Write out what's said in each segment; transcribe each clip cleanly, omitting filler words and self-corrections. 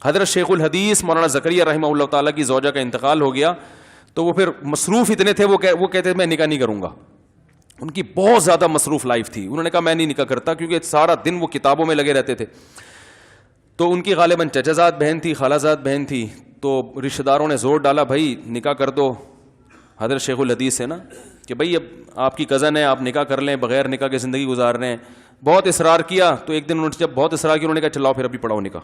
حضرت شیخ الحدیث مولانا زکریا رحمہ اللہ تعالیٰ کی زوجہ کا انتقال ہو گیا تو وہ پھر مصروف اتنے تھے, وہ کہتے تھے میں نکاح نہیں کروں گا. ان کی بہت زیادہ مصروف لائف تھی. انہوں نے کہا میں نہیں نکاح کرتا, کیونکہ سارا دن وہ کتابوں میں لگے رہتے تھے. تو ان کی غالباً چچا زاد بہن تھی, خالہ زاد بہن تھی, تو رشتہ داروں نے زور ڈالا بھائی نکاح کر دو حضرت شیخ الحدیث سے نا, کہ بھائی اب آپ کی کزن ہے, آپ نکاح کر لیں, بغیر نکاح کے زندگی گزار رہے ہیں. بہت اصرار کیا تو ایک دن انہوں نے جب بہت اصرار کیا, انہوں نے کہا چلاؤ پھر ابھی پڑھاؤ نکاح.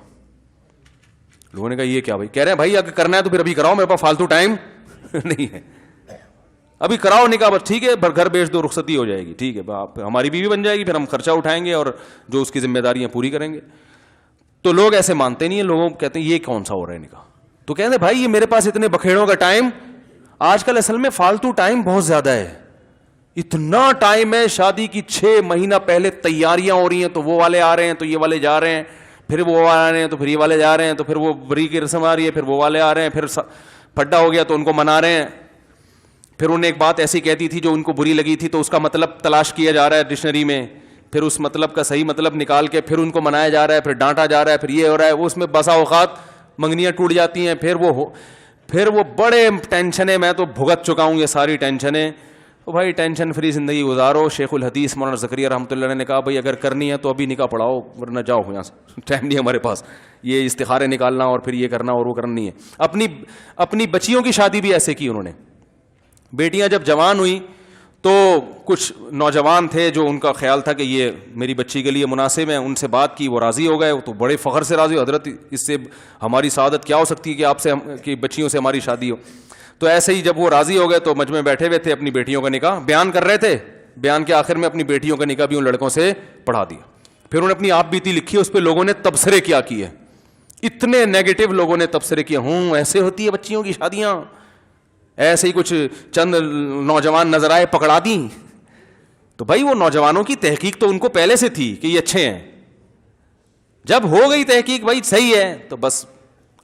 لوگوں نے کہا یہ کیا بھائی, کہہ رہے ہیں بھائی اگر کرنا ہے تو پھر ابھی کراؤ, میرے پاس فالتو ٹائم نہیں ہے, ابھی کراؤ نکاح. بس ٹھیک ہے, گھر بیچ دو, رخصتی ہو جائے گی, ٹھیک ہے آپ ہماری بیوی بن جائے گی, پھر ہم خرچہ اٹھائیں گے اور جو اس کی ذمہ داریاں پوری کریں گے. تو لوگ ایسے مانتے نہیں ہیں, لوگوں کہتے ہیں یہ کون سا ہو رہا ہے نکاح. تو کہتے ہیں بھائی یہ میرے پاس اتنے بکھیڑوں کا ٹائم, آج کل اصل میں فالتو ٹائم بہت زیادہ ہے. اتنا ٹائم ہے, شادی کی 6 مہینہ پہلے تیاریاں ہو رہی ہیں, تو وہ والے آ رہے ہیں تو یہ والے جا رہے ہیں, پھر وہ آ رہے ہیں تو پھر یہ والے جا رہے ہیں, تو پھر وہ بری کی رسم آ رہی ہے, پھر وہ والے آ رہے ہیں, پھر پھڈا ہو گیا تو ان کو منا رہے ہیں. پھر انہیں ایک بات ایسی کہتی تھی جو ان کو بری لگی تھی, تو اس کا مطلب تلاش کیا جا رہا ہے ڈکشنری میں, پھر اس مطلب کا صحیح مطلب نکال کے پھر ان کو منایا جا رہا ہے, پھر ڈانٹا جا رہا ہے, پھر یہ ہو رہا ہے. وہ اس میں بسا اوقات منگنیاں ٹوٹ جاتی ہیں, پھر وہ بڑے ٹینشنیں, میں تو بھگت چکا ہوں یہ ساری ٹینشنیں. تو بھائی ٹینشن فری زندگی گزارو. شیخ الحدیث مولانا زکریا رحمۃ اللہ علیہ نے کہا بھائی اگر کرنی ہے تو ابھی نکاح پڑھاؤ, ورنہ جاؤ یہاں سے, ٹائم نہیں ہمارے پاس یہ استخارے نکالنا اور پھر یہ کرنا اور وہ کرنا نہیں ہے. اپنی بچیوں کی شادی بھی ایسے کی انہوں نے. بیٹیاں جب جوان ہوئی تو کچھ نوجوان تھے جو ان کا خیال تھا کہ یہ میری بچی کے لیے مناسب ہے, ان سے بات کی, وہ راضی ہو گئے, تو بڑے فخر سے راضی ہو, حضرت اس سے ہماری سعادت کیا ہو سکتی ہے کہ آپ سے کہ بچیوں سے ہماری شادی ہو. تو ایسے ہی جب وہ راضی ہو گئے تو مجمع بیٹھے ہوئے تھے, اپنی بیٹیوں کا نکاح بیان کر رہے تھے. بیان کے آخر میں اپنی بیٹیوں کا نکاح بھی ان لڑکوں سے پڑھا دیا. پھر انہوں نے اپنی آپ بیتی لکھی, اس پہ لوگوں نے تبصرے کیا کیے, اتنے نیگیٹو لوگوں نے تبصرے کیے, ایسے ہوتی ہے بچیوں کی شادیاں, ایسے ہی کچھ چند نوجوان نظر آئے پکڑا دیں. تو بھائی وہ نوجوانوں کی تحقیق تو ان کو پہلے سے تھی کہ یہ اچھے ہیں, جب ہو گئی تحقیق بھائی صحیح ہے تو بس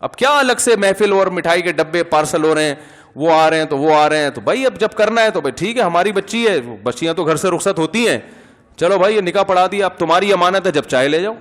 اب کیا الگ سے محفل اور مٹھائی کے ڈبے پارسل ہو رہے ہیں, وہ آ رہے ہیں تو وہ آ رہے ہیں. تو بھائی اب جب کرنا ہے تو بھائی ٹھیک ہے, ہماری بچی ہے, بچیاں تو گھر سے رخصت ہوتی ہیں, چلو بھائی یہ نکاح پڑھا دیا, اب تمہاری امانت ہے, جب چاہے لے جاؤ.